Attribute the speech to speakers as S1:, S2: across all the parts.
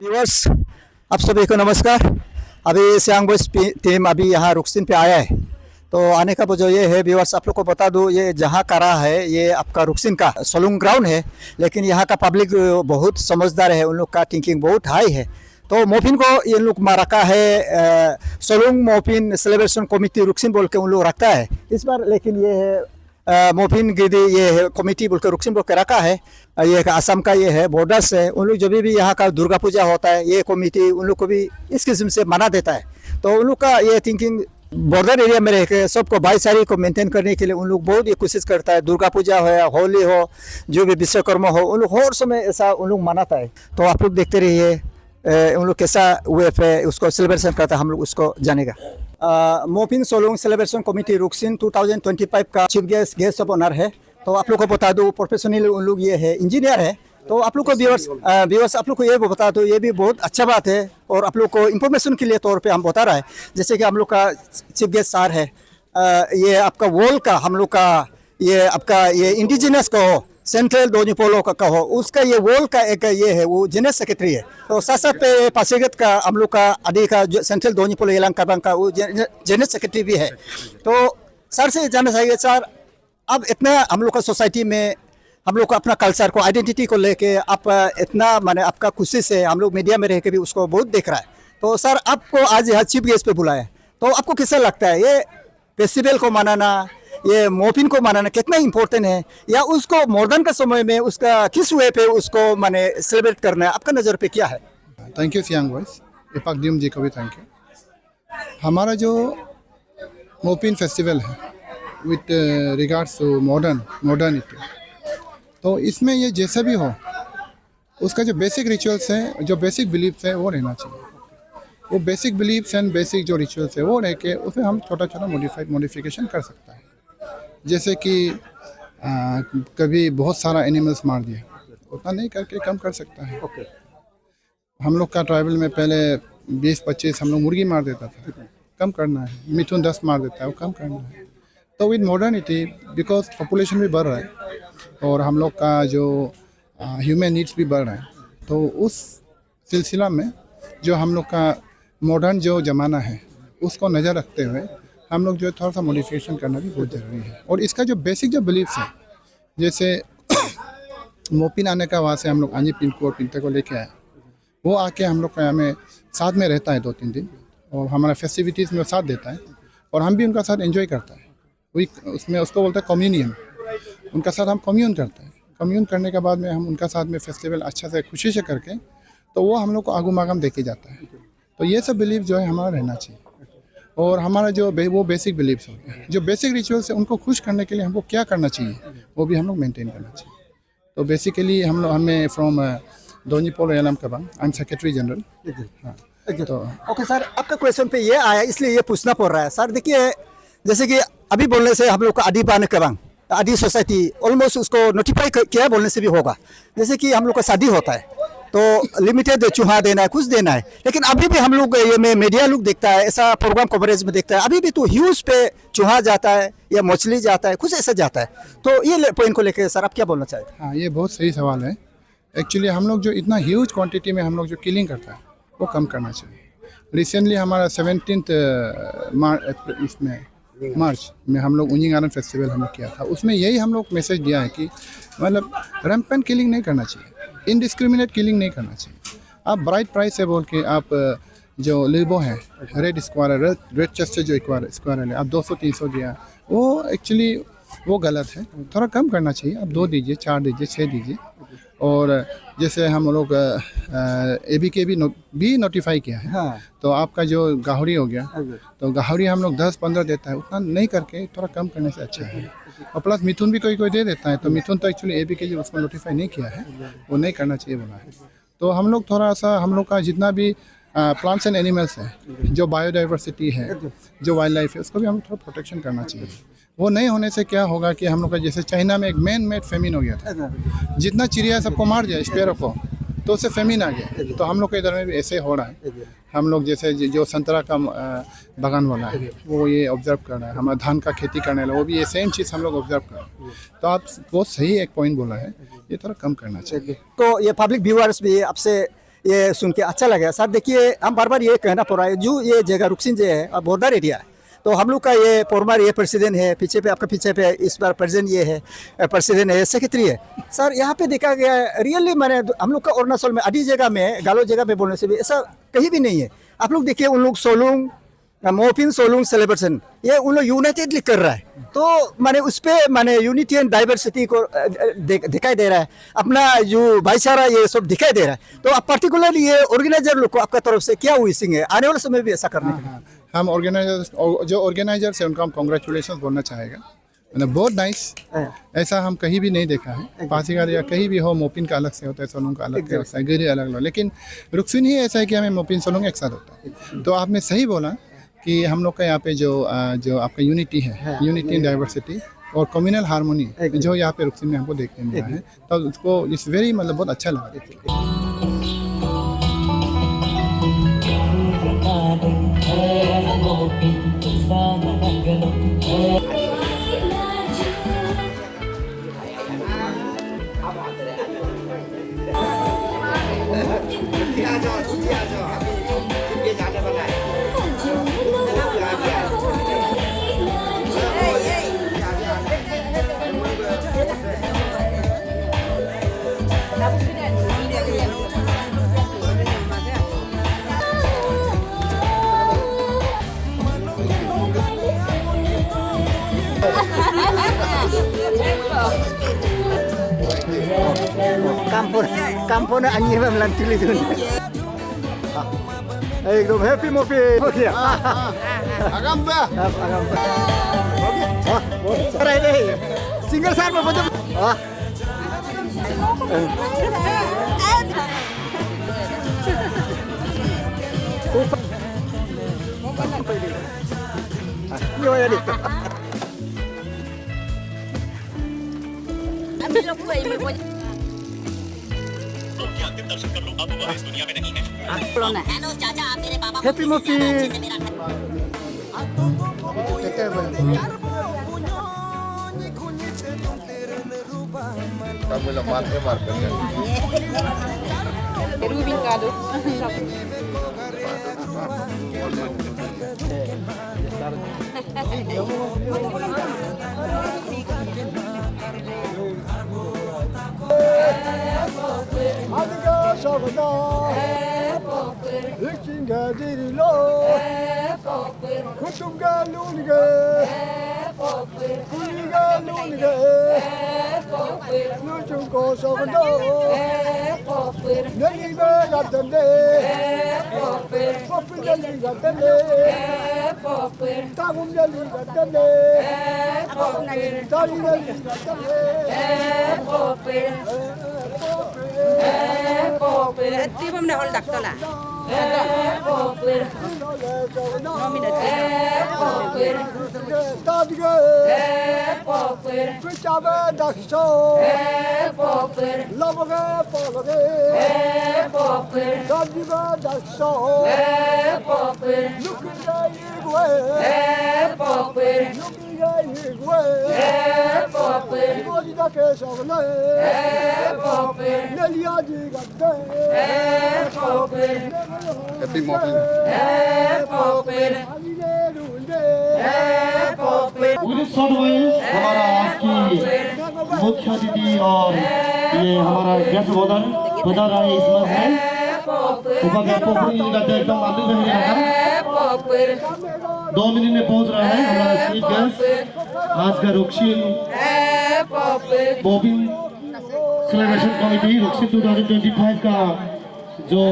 S1: Viewers, आप सभी को नमस्कार। अभी सियांग बॉयज टीम अभी यहाँ रुकसिन पे आया है। तो आने का वजह ये है व्यूअर्स, आप लोग को बता दूँ, ये जहाँ करा है ये आपका रुकसिन का सोलुंग ग्राउंड है, लेकिन यहाँ का पब्लिक बहुत समझदार है, उन लोग का थिंकिंग बहुत हाई है। तो मोपिन को ये लोग रखा है सोलुंग मोपिन सेलिब्रेशन कमेटी रुकसिन बोल के उन लोग रखता है इस बार। लेकिन ये है मोपिन गिरी ये कमेटी बोल के रुकसिन बोल के रखा है। ये असम का ये है बॉर्डर्स है, उन लोग जब भी यहाँ का दुर्गा पूजा होता है ये कमेटी उन लोग को भी इस किस्म से मना देता है। तो उन लोग का ये थिंकिंग बॉर्डर एरिया में रह के सबको भाईचारे को मेंटेन करने के लिए उन लोग बहुत ये कोशिश करता है। दुर्गा पूजा हो या होली हो, जो भी विश्वकर्मा हो, उन लोग हर समय ऐसा उन लोग मनाता है। तो आप लोग देखते रहिए उन लोग कैसा वे पे उसको सेलिब्रेशन करता है, हम लोग उसको जानेगा। मोपिन सोलुंग सेलिब्रेशन कमेटी रुकसिन 2025 का चीफ गेस्ट ऑफ ऑनर है। तो आप लोग को बता दो प्रोफेशनल उन लोग ये है, इंजीनियर है। तो आप लोग को व्यूअर्स आप लोग को ये बता दो, ये भी बहुत अच्छा बात है और आप लोग को इन्फॉर्मेशन के लिए तौर पे हम बता रहा है। जैसे कि हम लोग का चीफ गेस्ट सर है, ये आपका वर्ल्ड का हम लोग का ये आपका ये इंडिजिनस का हो, सेंट्रल दोनीपोलो का हो, उसका ये वर्ल्ड का एक ये है वो जनरल सेक्रेटरी है। तो साथ साथ पे पासीघाट का हम लोग का आदि का जो सेंट्रल दोनीपोलो येलांग काबांग का वो जनरल सेक्रेटरी भी है। तो सर से जानना चाहिए सर, अब इतना हम लोग का सोसाइटी में हम लोग को अपना कल्चर को आइडेंटिटी को लेके आप इतना माने आपका खुशी से हम लोग मीडिया में रह के भी उसको बहुत देख रहा है। तो सर आपको आज यहाँ चीफ गेस्ट पे बुलाया है, तो आपको कैसा लगता है ये फेस्टिवल को मनाना, ये मोपिन को मनाना कितना इम्पोर्टेंट है, या उसको मॉडर्न का समय में उसका किस वे पे उसको माने सेलिब्रेट करना है, आपका नज़र पे क्या है?
S2: थैंक यू सियांग बॉयज, इपाक दीम जी को भी थैंक यू। हमारा जो मोपिन फेस्टिवल है विथ रिगार्ड्स टू मॉडर्निटी, तो इसमें ये जैसा भी हो उसका जो बेसिक रिचुअल्स हैं, जो बेसिक बिलीफ्स हैं वो रहना चाहिए। वो बेसिक बिलीफ्स एंड बेसिक जो रिचुअल्स है वो रह के उसमें हम छोटा छोटा मॉडिफिकेशन कर सकता है। जैसे कि कभी बहुत सारा एनिमल्स मार दिया, उतना नहीं करके कम कर सकता है। हम लोग का ट्राइबल में पहले 20-25 हम लोग मुर्गी मार देता था, कम करना है। मिथुन 10 मार देता है, वो कम करना है। तो विद मॉडर्निटी, बिकॉज पॉपुलेशन भी बढ़ रहा है और हम लोग का जो ह्यूमन नीड्स भी बढ़ रहा है, तो उस सिलसिला में जो हम लोग का मॉडर्न जो ज़माना है उसको नज़र रखते हुए हम लोग जो थोड़ा सा मॉडिफिकेशन करना भी बहुत ज़रूरी है। और इसका जो बेसिक जो बिलीफ्स है, जैसे मोपिन आने का वहाँ से हम लोग आंजी पिंको और पिंते को लेके आए, वो आके हम लोग का हमें साथ में रहता है 2-3 दिन और हमारा फेस्टिविटीज़ में साथ देता है और हम भी उनका साथ एंजॉय करता है। वही उसमें उसको बोलते हैं कम्युनियन, उनका साथ हम कम्यून करते हैं। कम्यून करने के बाद में हम उनका साथ में फेस्टिवल अच्छा से खुशी से करके, तो वो हम लोग को आगू मागम देके जाता है। तो ये सब बिलीफ जो है हमारा रहना चाहिए। और हमारा जो वो बेसिक बिलीफ्स हो गए, जो बेसिक रिचुअल्स है, उनको खुश करने के लिए हमको क्या करना चाहिए वो भी हम लोग मेंटेन करना चाहिए। तो बेसिकली हमें from Donyipolo Yelam Kebang, I am secretary general. हाँ, तो
S1: ओके सर, आपका क्वेश्चन पे ये आया इसलिए ये पूछना पड़ रहा है। सर देखिए, जैसे कि अभी बोलने से हम लोग का आदि पान काबांग आदि सोसाइटी ऑलमोस्ट उसको नोटिफाई किया बोलने से भी होगा। जैसे कि हम लोग का शादी होता है तो लिमिटेड चूहा देना है, कुछ देना है, लेकिन अभी भी हम लोग ये में मीडिया लोग देखता है, ऐसा प्रोग्राम कवरेज में देखता है, अभी भी तो ह्यूज पे चूहा जाता है या मछली जाता है, कुछ ऐसा जाता है। तो ये पॉइंट को लेकर सर आप क्या बोलना चाहेंगे?
S2: हाँ, ये बहुत सही सवाल है। एक्चुअली हम लोग जो इतना ह्यूज क्वांटिटी में हम लोग जो किलिंग करता है वो कम करना चाहिए। रिसेंटली हमारा 17 मार्च में हम लोग उंजिंग आरन फेस्टिवल हम लोग किया था, उसमें यही हम लोग मैसेज दिया है कि मतलब रैम्पेंट किलिंग नहीं करना चाहिए, इनडिस्क्रिमिनेट किलिंग नहीं करना चाहिए। आप ब्राइट प्राइस से बोल के आप जो लिबो है, रेड स्क्वायर, रेड चेस्ट जो स्क्वायर है, आप 200-300 दिया, वो एक्चुअली वो गलत है। थोड़ा कम करना चाहिए। आप 2 दीजिए, 4 दीजिए, 6 दीजिए। और जैसे हम लोग ABK भी नोटिफाई किया है।
S1: हाँ।
S2: तो आपका जो गाहरी हो गया, तो गाहरी हम लोग 10-15 देता है, उतना नहीं करके थोड़ा कम करने से अच्छा है। और प्लस मिथुन भी कोई दे देता है, तो मिथुन तो एक्चुअली ABK जो उसको नोटिफाई नहीं किया है, वो नहीं करना चाहिए बोला है। तो हम लोग थोड़ा सा हम लोग का जितना भी प्लांट्स एंड एनिमल्स है, जो बायोडाइवर्सिटी है, जो वाइल्ड लाइफ है, उसको भी हम थोड़ा प्रोटेक्शन करना चाहिए। वो नहीं होने से क्या होगा कि हम लोग का जैसे चाइना में एक मैन मेड फेमिन हो गया था, जितना चिड़िया सबको मार दिया स्पेरो को, तो उससे फेमिन आ गया। तो हम लोग के इधर में भी ऐसे हो रहा है। हम लोग जैसे जो संतरा का बागान वाला है वो ये ऑब्जर्व कर रहा है, हमारा धान का खेती करने वाला वो भी ये सेम चीज़ हम लोग ऑब्जर्व कर रहे हैं। तो आप बहुत सही एक पॉइंट बोला है, ये थोड़ा कम करना चाहिए।
S1: तो ये पब्लिक व्यूअर्स भी आपसे ये सुन के अच्छा लगा सर। देखिए हम बार बार ये कहना पड़ रहा है जो ये जगह रुकसिन जो है बॉर्डर एरिया है, तो हम लोग का ये फॉर्मर ये प्रेसिडेंट है, पीछे पे आपका पीछे पे इस बार प्रेसिडेंट ये है, प्रेसिडेंट है, सेक्रेटरी है सर। यहाँ पे देखा गया रियली मैंने हम लोग का अरुणाचल में आधी जगह में गालो जगह में बोलने से भी ऐसा कहीं भी नहीं है। आप लोग देखिए उन लोग सोलुंग मोपिन सोलुंग सेलिब्रेशन ये उन लोग यूनाइटेडली कर रहा है, तो माने उस पर माने यूनिटी एंड डाइवर्सिटी को दिखाई दे रहा है, अपना जो भाईचारा ये सब दिखाई दे रहा है। तो आप पर्टिकुलरली ये ऑर्गेनाइजर लोग को आपका तरफ से क्या विशिंग है आने वाले समय भी ऐसा करने का?
S2: हम जो ऑर्गेनाइजर्स है उनको हम कॉन्ग्रेचुलेशन बोलना चाहेगा, मतलब बहुत नाइस। ऐसा हम कहीं भी नहीं देखा है पासीघाट या कहीं भी हो, मोपिन का अलग से होता है, सोलुंग का अलग से होता है, गिरी अलग अलग, लेकिन रुकसिन ही ऐसा है कि हमें मोपिन सोलुंग एक साथ होता है। तो आपने सही बोला कि हम लोग का यहाँ पे जो आपका यूनिटी है, यूनिटी इन डाइवर्सिटी और कम्युनल हार्मोनी जो यहाँ पे रुकसिन में हमको देखने मिला है, तो उसको इस वेरी मतलब बहुत अच्छा लगा।
S1: kampung anjing memang tulis itu. एकदम हैप्पी मोपी हो गया।
S2: आगम बा
S1: agam Try deh. Single side mau betul. Gimana nih?
S3: अभी लोग को ये बोल
S4: अंतिम दर्शन कर लो, अब वह इस दुनिया में नहीं है।
S3: बोलना हेलो चाचा आप मेरे पापा
S1: Happy Mopi.
S3: Rubin kado
S1: Adiga şovda Hükinga dirilo Kutumga lulge Kuliga lulge Nuchunko şovda Nelibe gatende Popi neli gatende Tavum neli gatende Tali neli gatende
S3: Tiba mana hol dak tola nominate
S1: Tadige Kuchabe dakso Lobge polge Tadige dakso Lukge yigwe Lukge yigwe Bodi da keshavle Neliyaji gadde
S2: happy Mopin
S5: With short while हमारा आज की मुख्य अतिथि और ये हमारा guest बता रहा है इसमें है उपाध्याय पोखरी का एकदम आलू बहने लगा 2 मिनट में पहुंच रहा है हमारा स्वीट गेस्ट आज का रुकसिन मोपिन सेलिब्रेशन कमेटी रुकसिन 2025 का जो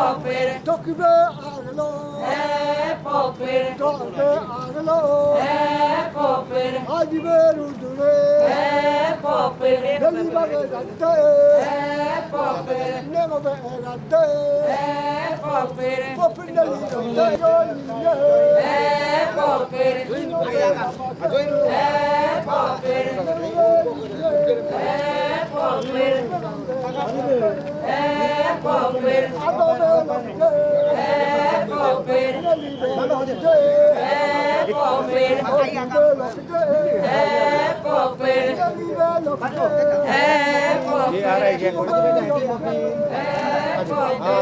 S6: Dokube aglo, dokube aglo, ajibe rudure, deli baga dante, nego be dante, popin deli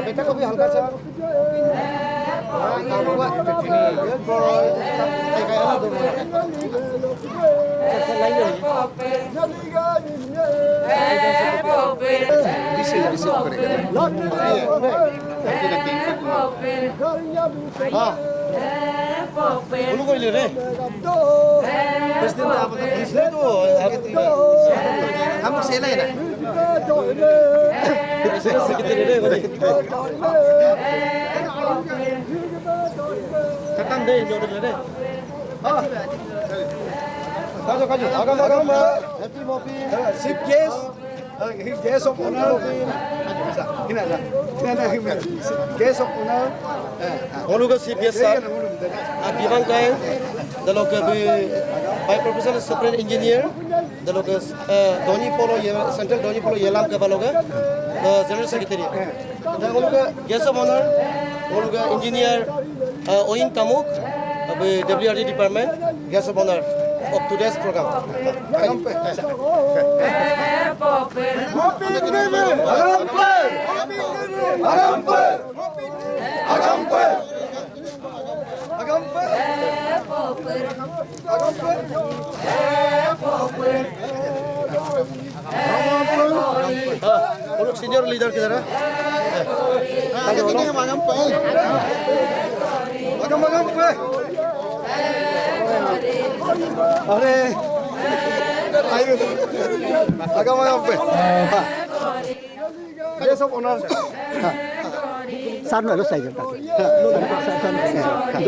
S2: बेटा को भी हल्का सा गुड बॉय बोलो कोई ले रहे प्रेसिडेंट आप इसलिए तो हम से ले ना खत्म दे जो ले 가져 아감 해피 모피 10 guest guest of honor Hina guest of honor
S5: Oluga CPS sir Bivang Kain the local by professional separate engineer the local Doni Polo Central Doni Polo Yelam Kabaloga general secretary the Oluga guest of honor Oluga engineer Oin Kamuk WRD department guest of honor of today's program. Untuk senior leader kita dah.
S2: अरे आइए आगा वहाँ पे ये सब owner
S1: सामने लो side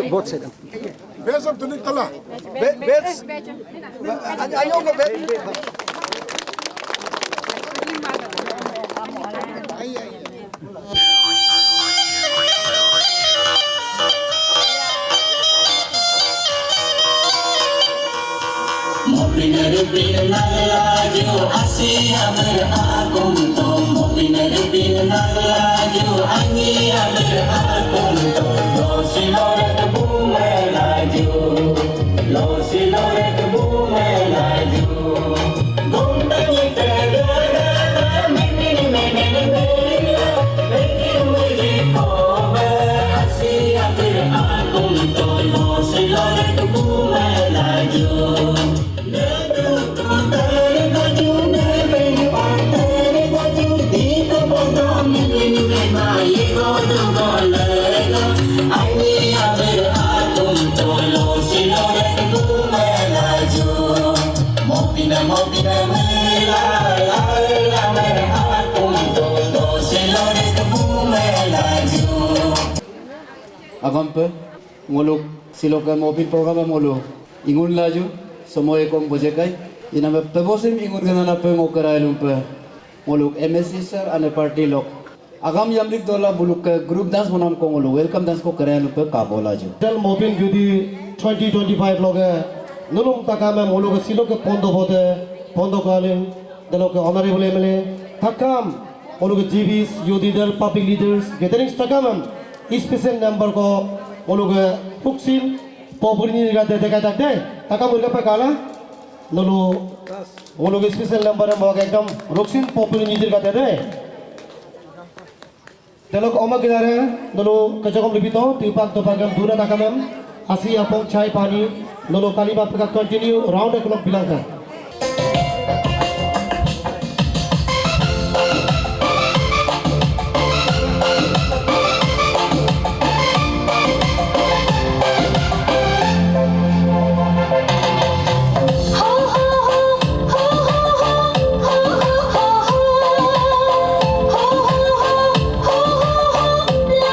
S1: बहुत से
S2: base अब दुनिया तला बेस आइयो को base
S7: Mopinar pinalaju asih amerakum tom Mopinar pinalaju angi amerakum tom Lo siloret bumelaju Lo siloret bumelaju Gondani tergada menini menini menini Menini menini kome asih amerakum tom Lo siloret bumelaju
S8: Agam pe, ngolok silokan mobil program ngolok ingun laju semua ekong bojekai ina me pebosim ingun ganana pe ngokarai lumpe ngolok MSC sir ane party lok agam yamlik dola buluk group dance monam ko ngolok welcome dance ko karai lumpe kabo laju
S5: Dal mobil judi 2025 loge nulum takame ngolok silok pondo bote pondo kalin dalok honorable MLA takam ngolok GVs youth leader public leaders gatherings takamam special number ko ngolok huksin populini gate dekha takte taka murga pa kala nolu ngolok special number mo ekdom huksin populini gate de dalok oma kinare nolu kajakom libito tipak topagam dura takamam asi apong chai pani nolu kalimat ka continue round the clock bilangka
S7: La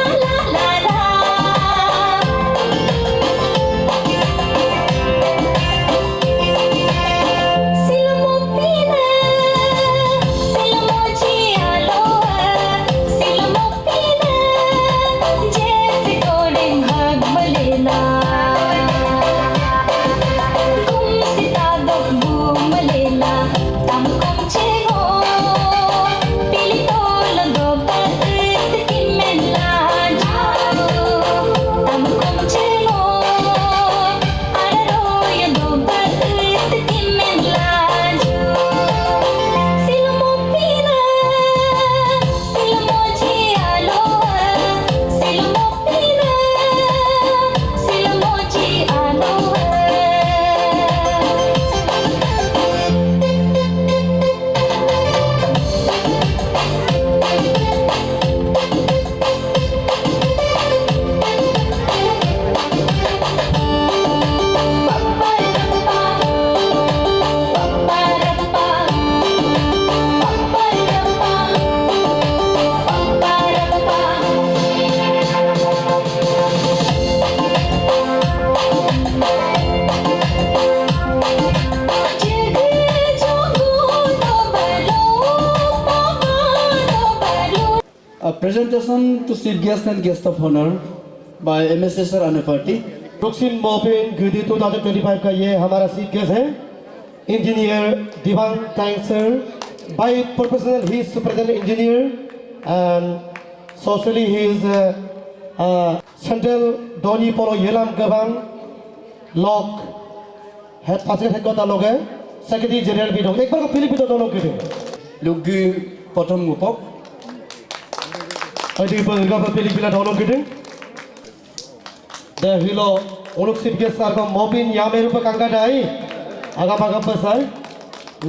S8: A presentation to chief guest and guest of honor by MSSR and party.
S5: Ruksin Mopin Gudi 2025 का ये हमारा chief guest है engineer Diwang Tayeng sir by professional he is superintendent engineer and socially he is central Donyi Polo Yelam Kebang lock head passing head कोता लोग है secretary general भी लोग एक बार को फिलिपिनो दोनों के थे
S8: Lugu potong ngupok.
S5: अभी पर इनका फिलिपिनो दोनों के थे dah hilo uluk sip gesar ko mobil yameru pa kangga dai agam besar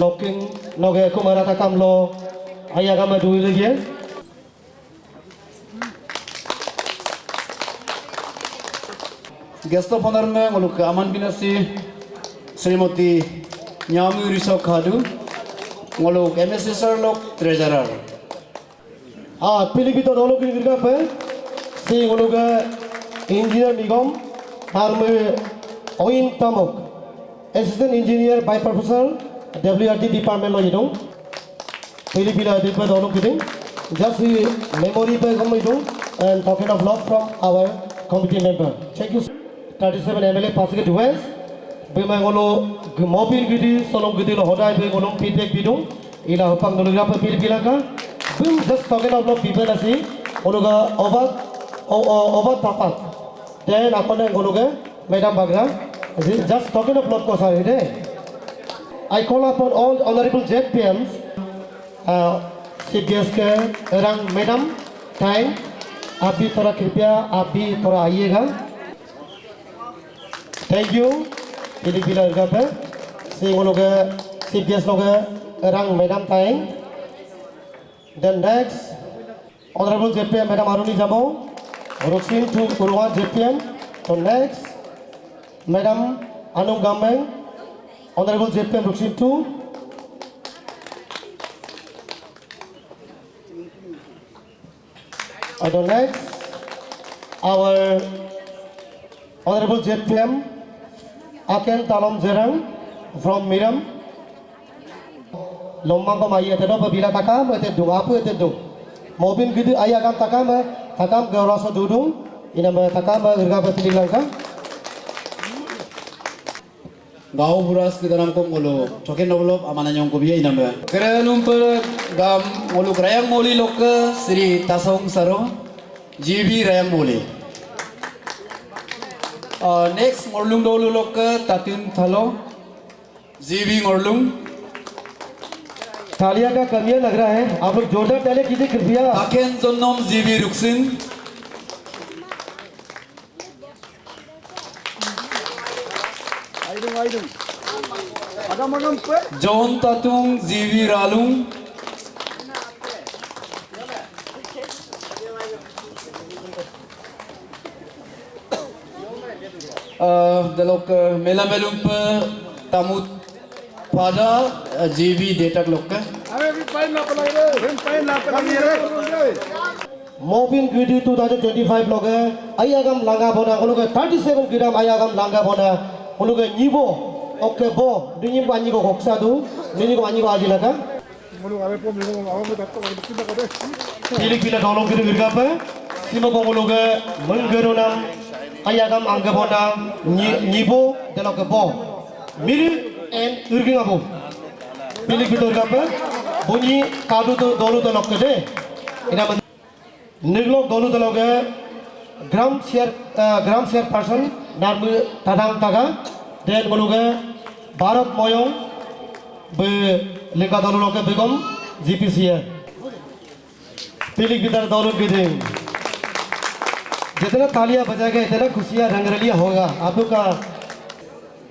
S5: locking noge ko marata kam lo ai agam dui lagi
S8: Guest of honor में ngoluk aman binasi Srimati Nyamu Risau Khadu ngoluk MSSR lok treasurer.
S5: Pilipito dono ki dirga pe si uluk engineer nigam harme oin tamok assistant engineer by professional WRT department lo idong Pilipila dirga dono ki ding just memory pe kam idong and talking of lot from our committee member. Thank you. 37 MLA passing to West. Bimangolo mobil gidi solong gidi lo hodai bimangolo feedback bidung ila hopang nulugra pa Pilipila ka. Bim just talking of lot people asi oluga over tapak. Then apane ngologe Madam Bagra just talking of lot ko sare de. I call upon all honorable JPMs CBS के रंग madam time आप भी थोड़ा कृपया आप भी थोड़ा आइएगा थैंक यू पिलिपिला का पे सी वो लोग CBS लोग रंग madam time then next honorable JPM madam Aruni Jamo Ruxin to Kurwa JPM so next Madam Anung Gameng honorable JPM Ruxin 2 and next our honorable JPM Aken Talam Zerang from Miram Lombang ko maiya tedo pabila takam ete dung apu ete dung mobin gitu ayagam takam gaurasa dudung inama takam gerga patili langka
S8: Gau buras kita nangkong ngolo cokin develop amana nyong ko biya inamba kerelum per gam ngolo rayang moli lokka Sri Tasong Saro GB rayang moli next ngorlung dolu lokka Tatun Thalo GB ngorlung
S5: तालिया का कमियां लग रहा है आप लोग जोरदार तालियां कीजिए कृपया
S8: Aken Zonnom GB Ruxin John Tatung GB Ralung Dalok Mela Melumpa Tamut pada GB data lokka
S5: Mobin giddy 2025 लोग आयागम लांगा बोना उन लोग 37 ग्राम आयागम लांगा बोना उन लोग निबो ओके बो दुनिया को आनी को होक्सा दू दुनिया को आनी को आज लगा पिलिपिला दोनों की गिरगा पे सिमो को उन लोग मंगरो नाम आयागम आंगा बोना निबो दलोग बो मिल एंड उर्गिंग अबो पिलिपिला गिरगा पे बुनी कादू तो दोनों दलोग के दे इना निगलोक दोनों दलों के ग्राम शेयर पर्सन नाम तदांग तगा देन बोलो के भारत मोयों बे लेका दोनों के बेगम GPC है पिलिक बितर दोनों के दिन जितना तालियां बजाएगा इतना खुशियां रंगरलियां होगा आप लोग का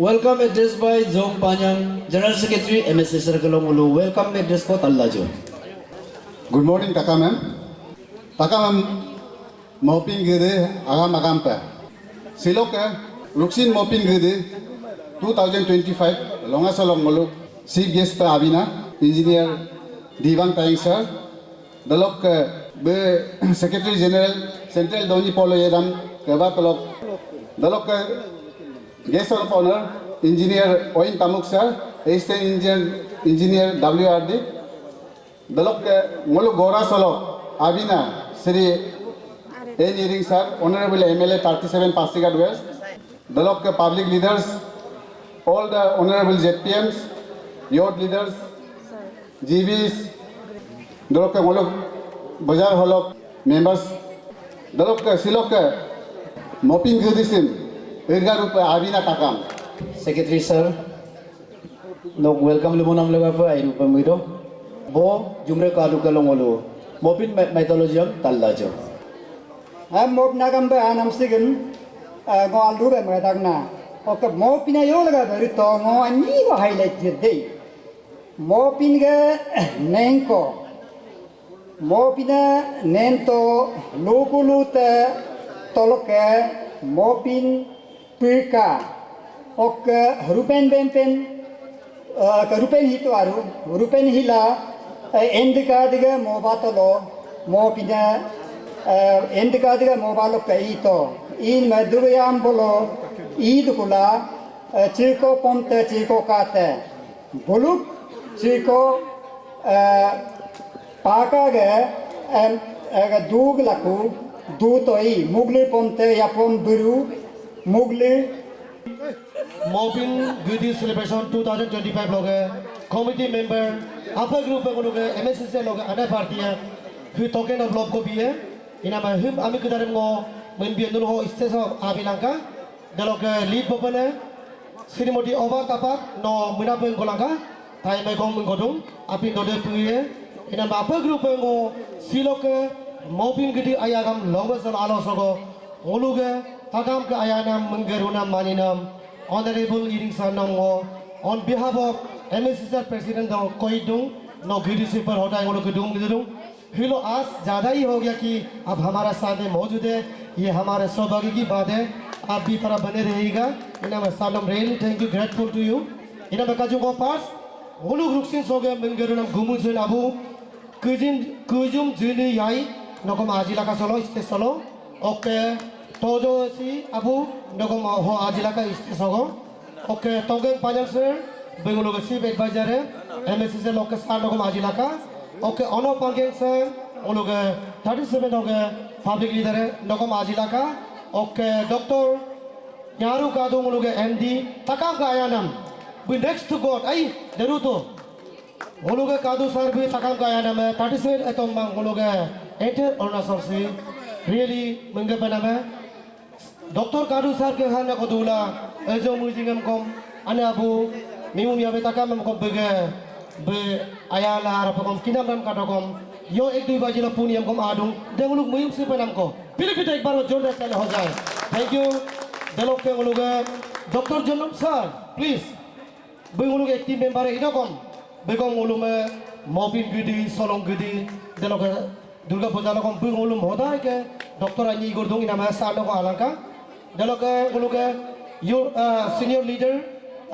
S8: Welcome address by Zong Panyang General Secretary MSSR Kalongulu welcome address ko Tallajo
S2: Good morning, Taka ma'am. Taka ma'am, moping gede agam pa. Silok Ruxin moping gede 2025 longa salong molo chief guest pa abina engineer Divang Taing sir. Dalok be secretary general central Doni Polo Yedam keba pelok. Dalok guest of honor engineer Oin Tamuk sir, assistant engineer WRD. Dalok molo gora solo Abina, Sri N. Iring sir, Honorable MLA 37 Pasighat West, the local public leaders, all the Honorable ZPMs, youth leaders, GBs, the local Bajar Hall members, the local Siloka, Mopin Gudisim, Irgarupa Abina Takam.
S8: Secretary sir, nok welcome lumunam laga pa ay rupa miro. Bo jumre kadu kalongolo. Mopin mythologium talajo.
S9: Am mop nagam ba anam sigin go aldu ba madagna. Ok mopina yo laga bari to ngo ani go highlight jide. Mopin ga nenko. Mopina nento lukuluta toloke mopin pirka. Ok rupen bempen rupen hito aru rupen hila endika diga mobatolo mopina endika diga mobalo kaito in madurayam bolo id kula chiko ponte chiko kate buluk chiko paka ge dug laku du toi mugli ponte yapon buru mugli
S5: Mopin Gudi celebration 2025 लोग committee member upper group में लोग MSC लोग अन्य पार्टियां हुई token of love को भी है इन्हें मैं हम आमी किधर में मन भी अंदर हो इससे सब आबिलंका दलोग lead बपन है श्रीमती ओबा तापक नो मुना पें गोलंका ताई मैं कौन गोदुम आपिन दोदे पुए इन्हें मैं upper group में गो सिलोक Mopin Gudi आयागम लॉन्गेस्ट आलोचको ओलुग ताकम के आयानाम मंगरुनाम मानिनाम Honorable Iring Sanongo, on behalf of MSC President Koidung, no Gidi Super Hotai or Gudung Gidung, Hilo आज ज़्यादा ही हो गया कि अब हमारा साथ में मौजूद है ये हमारे सौभाग्य की बात है आप भी तरह बने रहेगा इन्हें मैं Salam really thank you grateful to you इन्हें मैं काजू को पास वोलुग रुक्सिन सोगे मंगरुनाम गुमुजुन अबू कुजुम जुली याई नकोम आजिला का सोलो इसके सोलो ओके तोजो सी अबू नकोम हो आजिला का इसके सोगो ओके तोगे पाजल सर बेंगलुरु के चीफ एडवाइजर है एमएससी से लोग के साथ नकोम आजिला का ओके ऑनो पार्किंग सर वो लोग 37 हो गए पब्लिक लीडर है नकोम आजिला का ओके डॉक्टर यारू का दो वो लोग एमडी तकाम का आया नाम we next to God आई जरूर तो वो लोग कादू सर भी तकाम का आया नाम है 37 एटम बांग वो लोग एंटर अरुणाचल से really मंगे पे नाम है डॉक्टर कादू सर के खाने को दूला ऐसे मुझे कम अने अबू मिमु मिया बेटा हम को बगे बे आयाला हरपकम किनाम नाम काटकम यो एक दुई बाजी ला पुनियम कम आदुंग देवलुक मुहिम से पे नाम को पिलिपिट एक बार जोरदार ताली हो जाए थैंक यू देलोक के लोग डॉक्टर जनम सर प्लीज बे लोग एक टीम मेंबर है इनकम बेगम लोग में मोबिन गिडी सोलोंग गिडी देलोक दुर्गा पूजा लोग बे लोग होता है के डॉक्टर अन्य गुरदुंग इनाम है साल लोग आलंका देलोक लोग your senior leader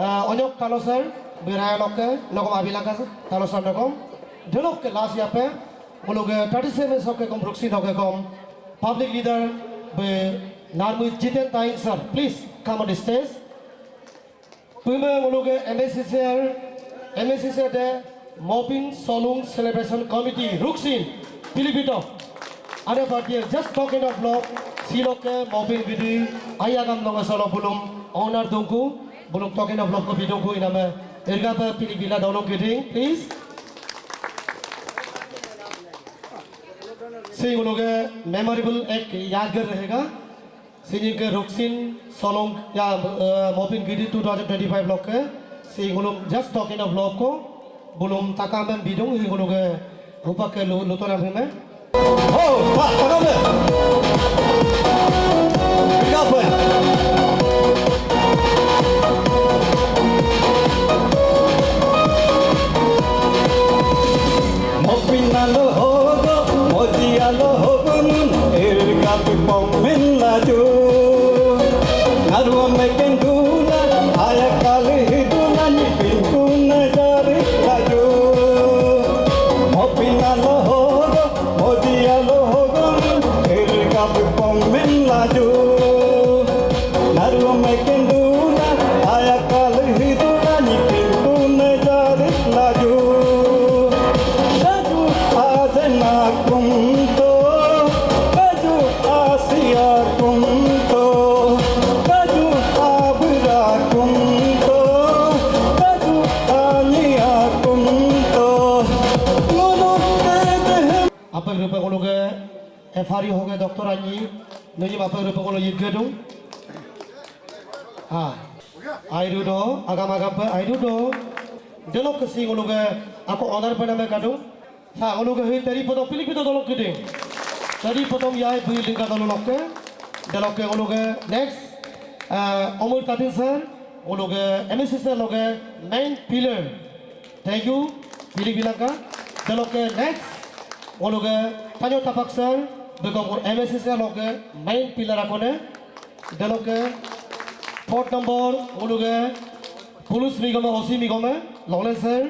S5: Anok Talo sir बिराया लोग के लोग आबिलंका तालो सर लोग देलोक के लास्ट यहाँ पे वो लोग 37 सौ के कम रुक्सी हो गए कम पब्लिक लीडर बे नारमुई Jiten Tain sir please come on the stage पुमे वो लोग एमएससी से the Mopin Solung celebration committee Ruksin पिलिपिटो अरे party just talking of love सिलो के मोपिन विधि आयागम लोग सोलो बुलुम ऑनर दुंकु बुलुम टॉकिंग ऑफ लव को भी दुंकु इनामे इरगा पे पिलिपिला दोनों गिरी प्लीज से वो लोग मेमोरेबल एक यादगार रहेगा से के रुक्सिन सोलोंग या मोपिन गिरी 2025 लोग के से वो लोग जस्ट टॉकिंग ऑफ लव को बुलुम ताकाम में बिदुंग ये वो लोग ऊपर के लुतोरा में हो वाह पकड़ बिगा पे
S10: Mopinalo hogo, modialo hogunun, ergapi pominlaju. Narwa mekenduna, ayakali hiduna ni pinkuna jari laju. Mopinalo hogo, modialo hogunun, ergapi pominlaju. Narwa mekenduna, ayakali hiduna ni pinkuna jari laju. Nakum
S5: FRI हो गए डॉक्टर आनी नहीं बापे रूप को ये गए दूँ हाँ आई डू दो आगम पे आई डू दो डेलोक किसी को लोग आपको ऑनर पे नाम काटूं सा को लोग ही तेरी पतों पिलिक भी तो लोग किधे तेरी पतों यार बिल्डिंग का लोग के डेलोक के को लोग नेक्स्ट अमर तातिन सर वो लोग MSC सर लोग मेन पिलर थैंक यू पिलिक बिलंका डेलोक के नेक्स्ट वो लोग ताजो तपक सर बेगम MSC सर लोग मेन पिलर आकोने डेलोक के फोर्थ नंबर वो लोग पुलिस निगम OC निगम लॉले सर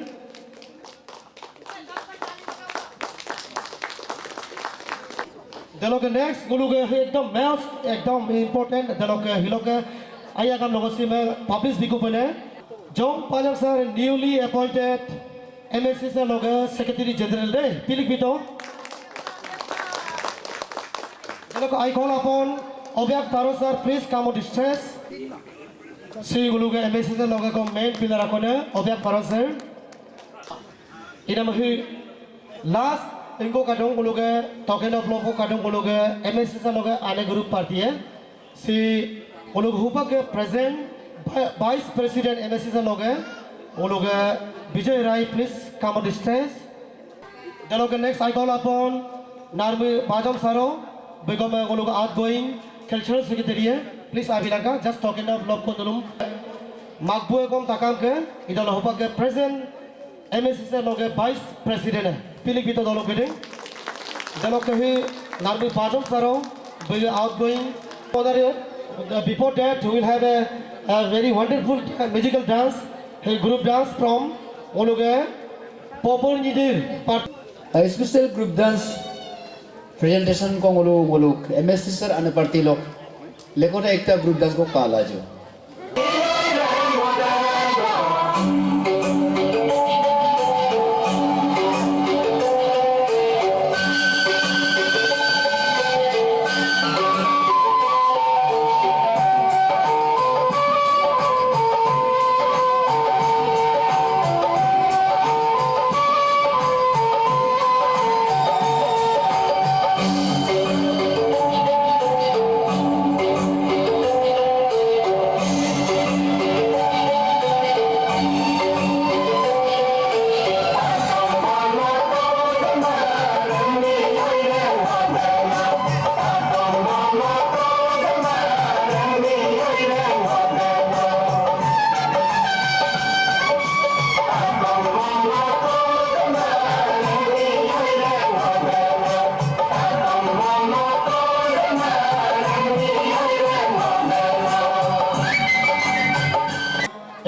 S5: डेलोक के नेक्स्ट वो लोग एकदम मैथ एकदम इम्पोर्टेंट डेलोक के हिलोक के आया काम लोगों से में पब्लिश दिखो बने Jong Pajak sir newly appointed MSC sir लोग सेक्रेटरी जनरल दे पिलिक बिटो डेलोक I call upon Obyak Taro sir, please come on distress. See you look at MSC sir, logo main pillar akone. Obyak Taro sir. Ina mahi last इनको काटूं को लोग token of लोगों काटूं को लोग MSC sir लोग आने ग्रुप पार्टी है. See वो लोग हुपा के present vice president MSC sir लोग वो लोग विजय राय please come on distress. डेलोक next I call upon नार्मी बाजम सारो बेगम वो लोग outgoing cultural secretary है please abilanka just talking of love konulum magbu ekom takam ke idal hopa ke present MSC से लोग vice president है पिलिक भी तो दोनों के दोनों के ही नार्मी बाजम सारो will outgoing before that we will have a very wonderful musical dance a group dance from वो लोग Popol Nidir
S8: special group dance presentation को वो लोग MSC सर अने पार्टी लोग लेकिन एक ग्रुप डांस को काला जो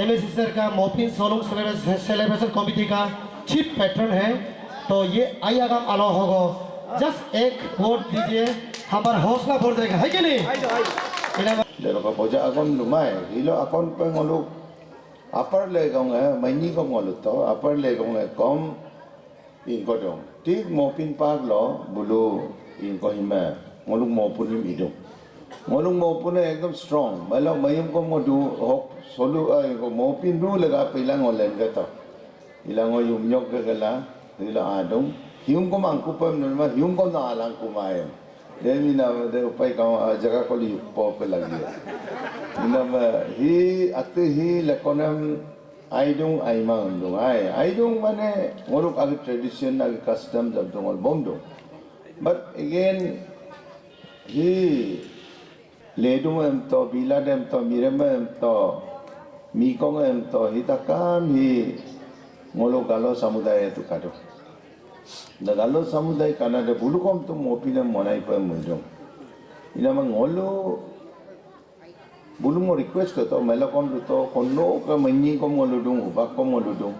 S5: MSC सर का मोपिन सोलुंग सेलिब्रेशन कमेटी का चीफ पैटर्न है तो ये आया काम आलो होगा जस्ट एक वोट दीजिए हमारा हौसला बढ़ जाएगा है कि नहीं
S11: Dero ka poja akon lumai, hilo akon pe ngolu upper leg ang maini ko ngolu to upper leg ang kom in ko dong. Tik mopin pag lo bulu in ko hima ngolu mopun him idong. Ngolu mopun ekdom strong. Malo mayum ko modu hok solu ko mopin du lega pilang olen ka to. Ilang o yung nyok ka gala hilo adong. Hium ko mangku pem nulma hium ko na alang kumay. Then we know the upay ka jaga ko li pop lagi. Inam hi atu hi lekonam aidung aimang dong ai. Aidung mane ngoruk ag tradition ag custom jab dong bom dong. But again hi ledung em to bilad em to mirem em to mikong em to hitakam hi ngolo galo samudaya tu kado. Nagalo samudai kana de bulukom tu mopina monai pa mujong. Ina mangolo bulu mo request ko to melakom to kono ka manyi ko moludung ubak ko moludung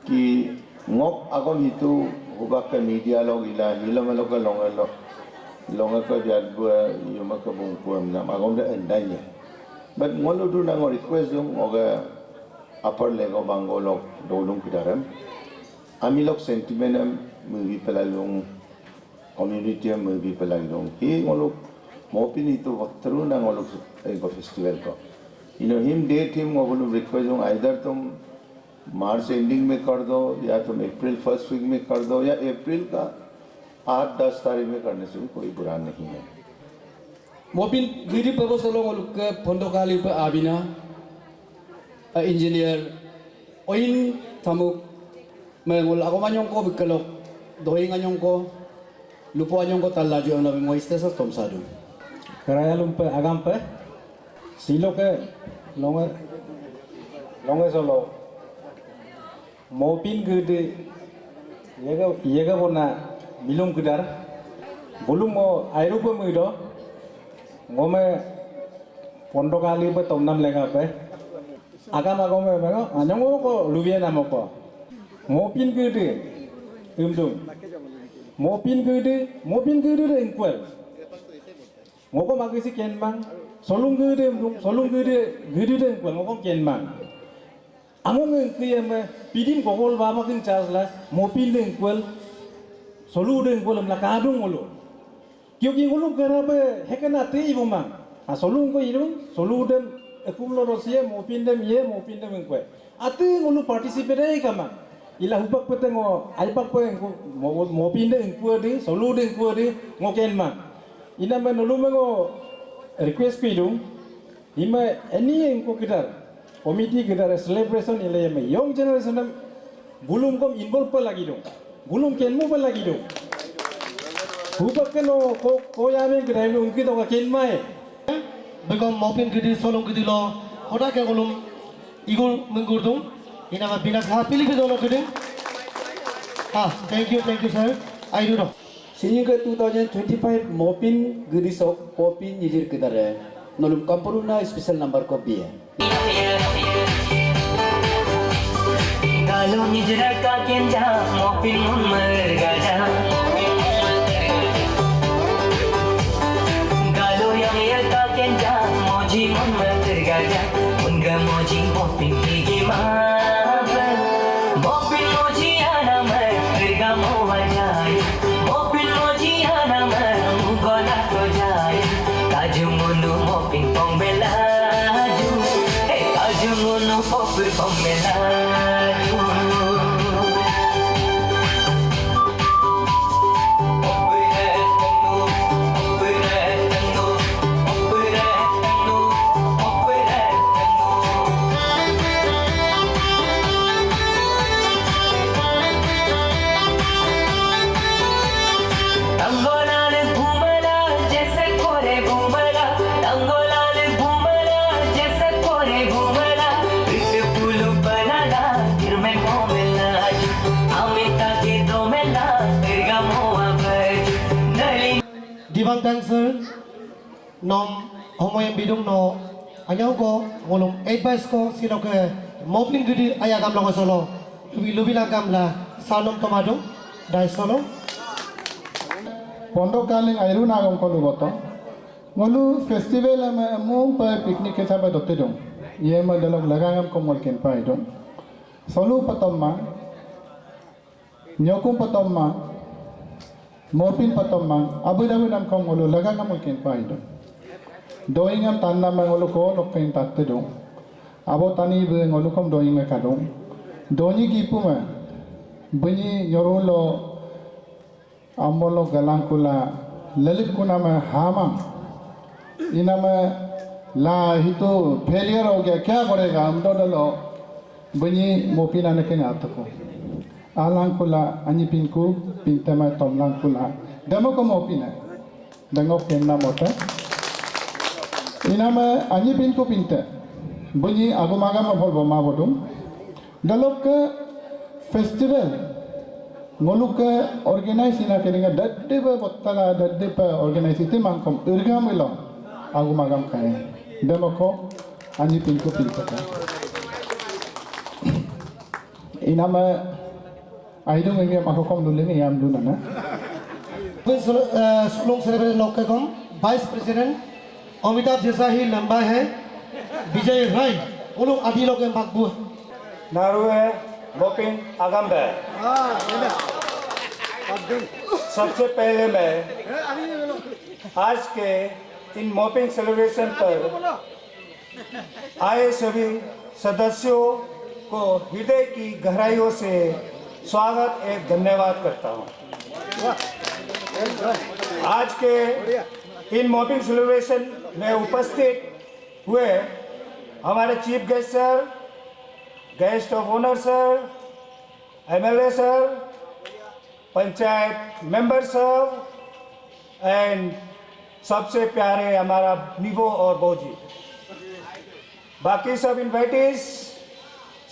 S11: ki ngok agon itu ubak ka media log ila hila maloka longa ka biad bua yuma ka bungku na agon de endanya. But moludu na ngo request dong oga upper lego bangolok dolung kidaram. Amilok sentimentam movie pelalong community movie pelalong hi ngolok mopin itu waktu na ngolok ego festival ko him date him ngolok request hong either tum March ending में कर दो या तुम April first week में कर दो या April का 8-10 तारीख में करने से भी कोई बुरा नहीं है।
S8: Mopin gidi pebo solong oluk ke pondok kali pe abina engineer oin tamuk mengol ako manyong ko bikalok doing anyong ko lupo anyong ko talaju ang nabi mo istesa tom sadu
S10: Keraya lumpe agam pe silo ke longe solo Mopin gede yega bona milum gedar bolum mo airu pe muido ngome pondok kali pe tomnam lenga pe agam agam me mengo anyong ko lubien amoko Mopin gede umdum Mopin gede de inkwel ngoko magisi kenbang solung gede de inkwel ngoko kenbang among ngkiye me pidin kokol ba makin chasla Mopin de inkwel solu de inkwel mla kadung ngolo Kyoki ngulu garabe hekana te ibomang. Solung ko irun, solu dem ekulo rosie Mopin dem engkwe. Ate ngulu participate ai kama. Ila hupak petengo aipak pe Mopin dem engkwe di, solu dem engkwe di ngoken mang. Ina menulu mengo request pidung. Ima any engko kidar. Committee kidar celebration ile me young generation bulum kom involve pa lagi dong. Bulum kenmu pa lagi dong. Hupak ke no ko ya me grai me ungki to ka ken mai
S5: Begom Mopin gidi solong gidi lo hoda ke golum igul mengurdung ina ma binas ha pilih ke dono gidi thank you sir I do know
S8: Sini ke 2025 Mopin gidi sok Popin nijir kedare nolum kampuruna special number ko biya
S7: Kalau nijra ka kenja Mopin umar gaja Moji Muhammad tergaja Unga moji Mopin gigi maafan Mopin moji anamar Terga mawajai Mopin moji anamar Mugona tojai Kaju munu Mopin pembelaju Kaju munu Popir pembelaju
S5: Divang dancer nom homo yang bidung no anyau ko ngolum advice ko silo ke Mopin gidi ayagam lo solo lubi lagam la sanom tomado dai solo
S2: pondok kali airu nagam ko lugoto ngolu festival ama mung pa picnic ke sabe dotte dong ye ma dalog lagam ko mol ken pai dong solu patomma nyokum patomma Mopin patomma abu nam ko ngolu lagam mol ken pai dong doingam tanna ma ngolu ko lokken tatte dong abo tani be ngolu kom doing ka dong doni ki puma bunyi nyorulo ambolo galangkula lalit kuna में हामा इना में ला ही तो failure हो गया क्या करेगा हम तो डलो बनी मोपिना ने के नात को आलांकुला अन्य पिनको पिंते में तमलांकुला दमो को मोपिना दंगो केना मोटा इना में अन्य पिनको पिंते बनी आगुमागा में बोल बमा बोलूं डलो के festival ngoluk ke organize ina kelinga dadde ba bottala dadde pa organize ite mangkom urgam ilo agu magam kaya demoko ani pinko pinka ina ma aido ngi ma kom dulu ngi am dulu na
S5: Sulung celebration लोग के कम vice president Amitabh जैसा ही लंबा है विजय राय वो लोग आदि लोग के मकबू
S10: नारुए मोपिन आगम्बे सबसे पहले मैं आज के इन मोपिन सेलिब्रेशन पर आए सभी सदस्यों को हृदय की गहराइयों से स्वागत एवं धन्यवाद करता हूँ।
S9: आज के इन मोपिन सेलिब्रेशन में उपस्थित हुए हमारे chief guest sir, guest of honour sir, MLA sir, panchayat member sir and सबसे प्यारे हमारा निगो और बोजी, बाकी सब इन्वाइटीज,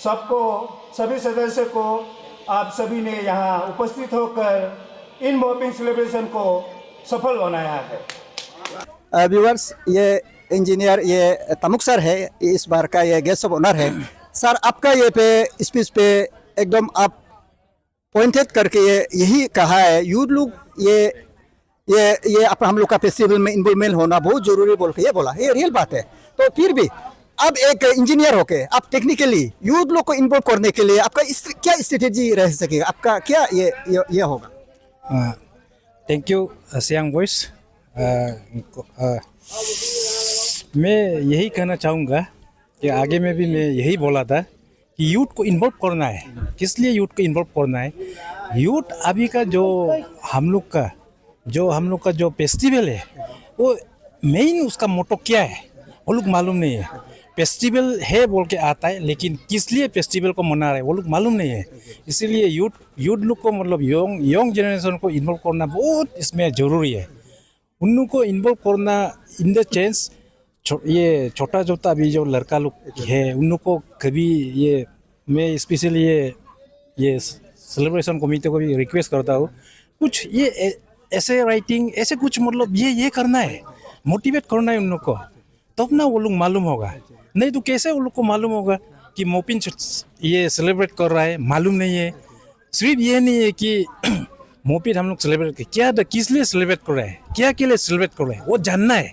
S9: सबको, सभी सदस्य को आप सभी ने यहाँ उपस्थित होकर इन मोपिन सेलिब्रेशन को सफल बनाया है।
S1: व्यूअर्स, ये इंजीनियर ये तमुक सर है, इस बार का ये गेस्ट ऑफ ऑनर है। सर, आपका ये पे स्पीच पे एकदम आप पॉइंटेड करके ये यही कहा है, यूथ लोग ये अपना हम लोग का फेस्टिवल में इन्वॉल्वमेंट होना बहुत जरूरी बोल के ये बोला, ये रियल बात है। तो फिर भी अब एक इंजीनियर होके आप टेक्निकली यूथ लोग को इन्वॉल्व करने के लिए आपका क्या स्ट्रेटेजी रह सकेगा, आपका क्या ये होगा?
S10: Thank you Siang voice. मैं यही कहना चाहूँगा कि आगे में भी मैं यही बोला था कि यूथ को इन्वॉल्व करना है। किस लिए यूथ को इन्वॉल्व करना है? यूथ अभी का जो हम लोग का जो फेस्टिवल है, वो मेन उसका मोटो क्या है वो लोग मालूम नहीं है। फेस्टिवल है बोल के आता है, लेकिन किस लिए फेस्टिवल को मना रहे हैं वो लोग मालूम नहीं है। इसीलिए यूथ लोग को मतलब यंग जनरेशन को इन्वॉल्व करना बहुत इसमें ज़रूरी है। उन लोग को इन्वॉल्व करना इन द सेंस, ये छोटा छोटा अभी जो लड़का लोग है उन लोग को कभी ये मैं स्पेशली ये सेलिब्रेशन कमेटी को भी रिक्वेस्ट करता हूँ, कुछ ये ऐसे राइटिंग ऐसे कुछ मतलब ये करना है, मोटिवेट करना है उन लोग को, तब ना वो लोग मालूम होगा। नहीं तो कैसे उन लोग को मालूम होगा कि मोपिन ये सेलिब्रेट कर रहा है, मालूम नहीं है। सिर्फ ये नहीं है कि मोपिन हम लोग सेलिब्रेट क्या किस लिए सेलिब्रेट कर रहे हैं, क्या के लिए सेलिब्रेट कर रहे हैं, वो जानना है।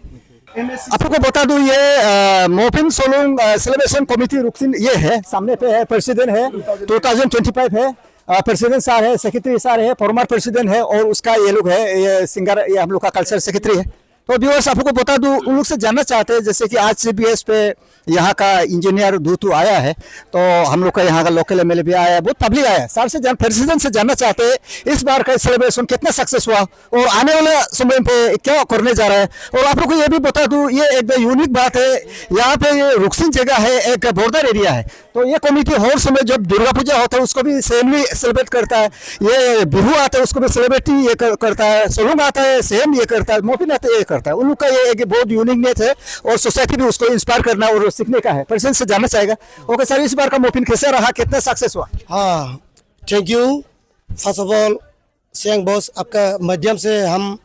S1: आपको बता दूं, ये मोपिन सोलुंग सेलिब्रेशन कमेटी रुकसिन ये है, सामने पे है, प्रेसिडेंट है, 2025 है, प्रेसिडेंट सर है, सेक्रेटरी सर है, फॉर्मर प्रेसिडेंट है, और उसका ये लोग है, ये सिंगर, ये हम लोग का कल्चर सेक्रेटरी है। तो व्यूअर्स, आपको बता दूं, उन लोग से जानना चाहते हैं, जैसे कि आज CBS पे यहाँ का इंजीनियर दूतू आया है, तो हम लोग का यहाँ का लोकल MLA भी आया है, बहुत पब्लिक आया है। सर से प्रेसिडेंट से जानना चाहते हैं इस बार का सेलिब्रेशन कितना सक्सेस हुआ और आने वाले समय पे क्या करने जा रहा है। और आप लोग को ये भी बता दूं, ये एक यूनिक बात है, यहाँ पे ये रुकसिन जगह है, एक बॉर्डर एरिया है, तो ये कमेटी हर समय जब दुर्गा पूजा होता है उसको भी सेमली सेलिब्रेट करता है, ये बिहू आता है उसको भी सेलिब्रेट ये करता है, सोलुंग आता है सेम ये करता है, मोपिन आता है ये करता है। उन लोग का ये एक बहुत यूनिकनेस है और सोसाइटी भी उसको इंस्पायर करना और सीखने का है। प्रेसिडेंट से जानना चाहेगा। ओके सर, इस बार का मोपिन कैसे रहा, कितना सक्सेस हुआ?
S5: हाँ, thank you. First of all Siang boss, आपका माध्यम से हम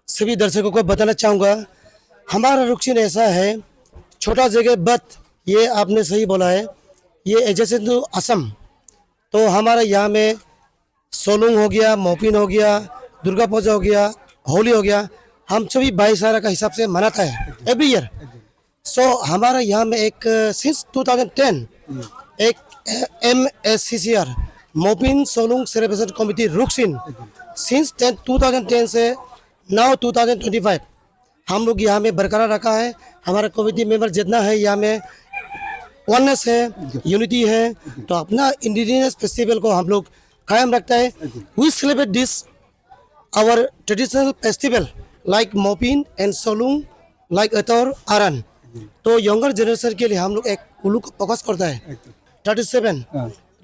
S5: सभी दर्शकों को बताना चाहूँगा, हमारा रुकसिन ऐसा है, छोटा जगह बट ये आपने सही बोला है, ये एडजेसेंट टू असम। तो हमारा यहाँ में सोलुंग हो गया, मोपिन हो गया, दुर्गा पूजा हो गया, होली हो गया, हम सभी भाईचारा का हिसाब से मनाता है एवरी ईयर। सो हमारा यहाँ में एक सिंस 2010 एक MSCCR Mopin Solung celebration committee Ruksin since 2010 से नाउ 2025 हम लोग यहाँ में बरकरार रखा है। हमारा कमेटी मेंबर जितना है यहाँ में वननेस है, यूनिटी है, तो अपना इंडिजिनियस फेस्टिवल को हम लोग कायम रखता है। We celebrate this our traditional festival like Mopin and Solung like अतौर आरन। तो यंगर जनरेशन के लिए हम लोग एक उल्लू को फोकस करता है। 37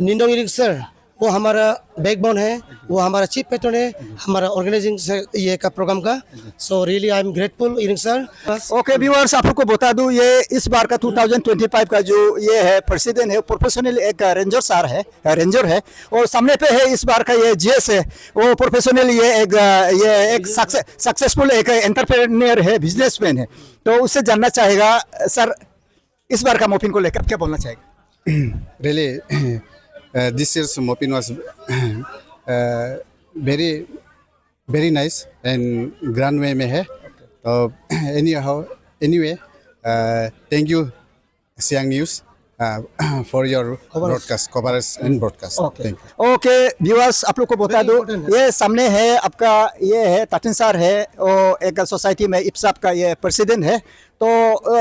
S5: निंदोंग इरिंग सर, वो हमारा बैकबोन है, वो हमारा चीफ पेट्रन है, हमारा ऑर्गेनाइजिंग ये का प्रोग्राम का। So really I am grateful Ering sir.
S1: Okay viewers, आपको बता दूं, ये इस बार का 2025 का जो ये है प्रेसिडेंट है, प्रोफेशनल एक रेंजर सर है, रेंजर है, और सामने पे है इस बार का ये GS है, वो प्रोफेशनल ये एक सक्सेसफुल एक एंटरप्रेन्योर है, बिजनेसमैन है। तो उससे जानना चाहेगा सर, इस बार का मोपिन को लेकर क्या बोलना चाहेगा?
S2: Really, this year's Mopin was very nice and grand way में है। तो anyway, thank you Siang News for your broadcast coverage and broadcast. Thank you.
S1: Okay viewers, आप लोग को बता दो, ये सामने है आपका, ये है ताटिन सर है, और एक सोसाइटी में इप्साप का ये प्रेसिडेंट है। तो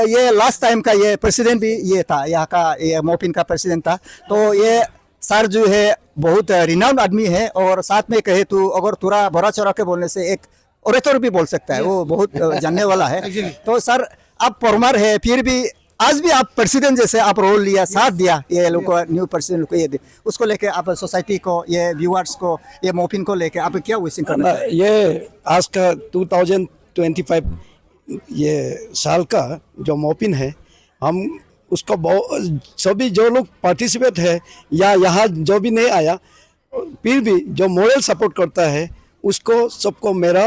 S1: ये लास्ट टाइम का ये प्रेसिडेंट भी ये था, यहाँ का ये मोपिन का प्रेसिडेंट था। तो ये सर जो है बहुत रिनाउंड आदमी है, और साथ में कहे तो अगर थोड़ा बड़ा चौड़ा के बोलने से एक ओरेटर भी बोल सकता है, वो बहुत जानने वाला है। तो सर आप परमार है, फिर भी आज भी आप प्रेसिडेंट जैसे आप रोल लिया, साथ दिया ये लोग को, न्यू प्रेसिडेंट को, ये उसको लेके आप सोसाइटी को, ये व्यूअर्स को, ये मोपिन को लेके आप क्या विशिंग करना चाहिए?
S5: ये आज का 2025 ये साल का जो मोपिन है, हम उसको सभी जो लोग पार्टिसिपेट है या यहाँ जो भी नहीं आया, फिर भी जो मोरल सपोर्ट करता है उसको सबको मेरा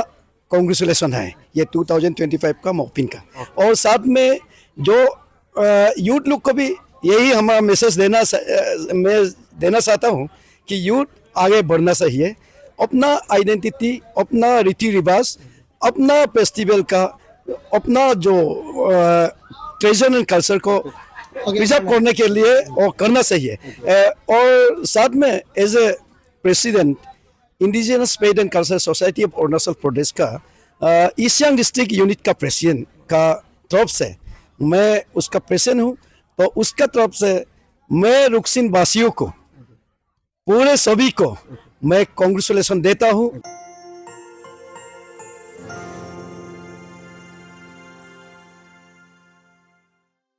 S5: कॉन्ग्रेचुलेसन है ये 2025 का मोपिन का। और साथ में जो यूथ लोग को भी यही हमारा मैसेज मैं देना चाहता हूँ कि यूथ आगे बढ़ना चाहिए, अपना आइडेंटिटी, अपना रीति रिवाज, अपना फेस्टिवल का, अपना जो ट्रेडिशनल कल्चर को प्रिजर्व करने के लिए और करना चाहिए। और साथ में as a president indigenous faith and culture society of Arunachal Pradesh का ईस्ट सियांग डिस्ट्रिक्ट यूनिट का प्रेसिडेंट का तरफ से मैं उसका प्रेसिडेंट हूँ। तो उसका तरफ से मैं रुक्सिन वासियों को, पूरे सभी को मैं कॉन्ग्रेचुलेसन देता हूँ।